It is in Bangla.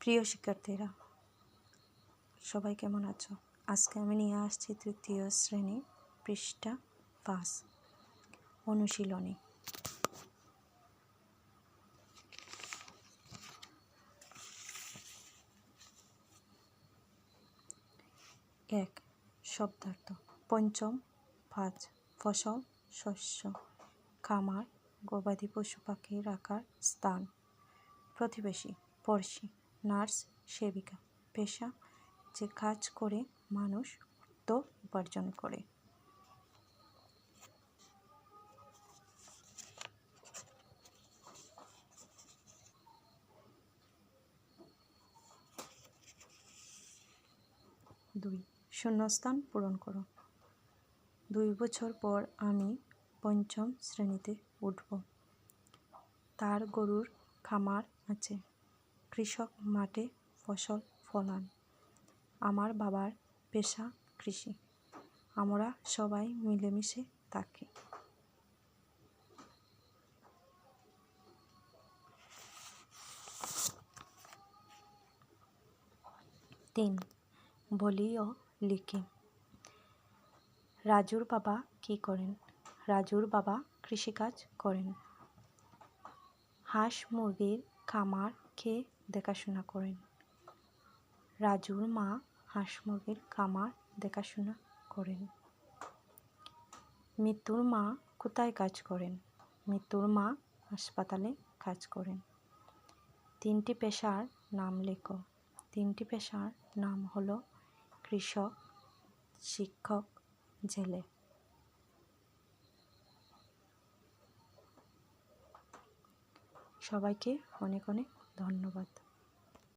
প্রিয় শিক্ষার্থীরা, সবাই কেমন আছো? আজকে আমি নিয়ে আসছি তৃতীয় শ্রেণী পৃষ্ঠা 5 অনুশীলনী। এক, শব্দার্থ। পঞ্চম, 5 ফসল, শস্য, খামার, গবাদি পশু পাখি রাখার স্থান। প্রতিবেশী, পড়শি, নার্স, সেবিকা। পেশা, যে কাজ করে মানুষ অর্থ উপার্জন করে। 2, শূন্যস্থান পূরণ করো। 2 বছর পর আমি পঞ্চম শ্রেণীতে উঠব। তার গরুর খামার আছে। কৃষক মাঠে ফসল ফলান। আমার বাবার পেশা কৃষি। আমরা সবাই মিলেমিশে থাকি। 3, বলি ও লিখি। রাজুর বাবা কি করেন? রাজুর বাবা কৃষিকাজ করেন। হাঁস মুরগির খামার কে দেখাশোনা করেন? রাজুর মা হাঁস মুরগির খামার দেখাশোনা করেন। মিতুর মা কোথায় কাজ করেন? মিতুর মা হাসপাতালে কাজ করেন। 3টি পেশার নাম লেখো। 3টি পেশার নাম হলো কৃষক, শিক্ষক, জেলে। সবাইকে অনেক অনেক ধন্যবাদ।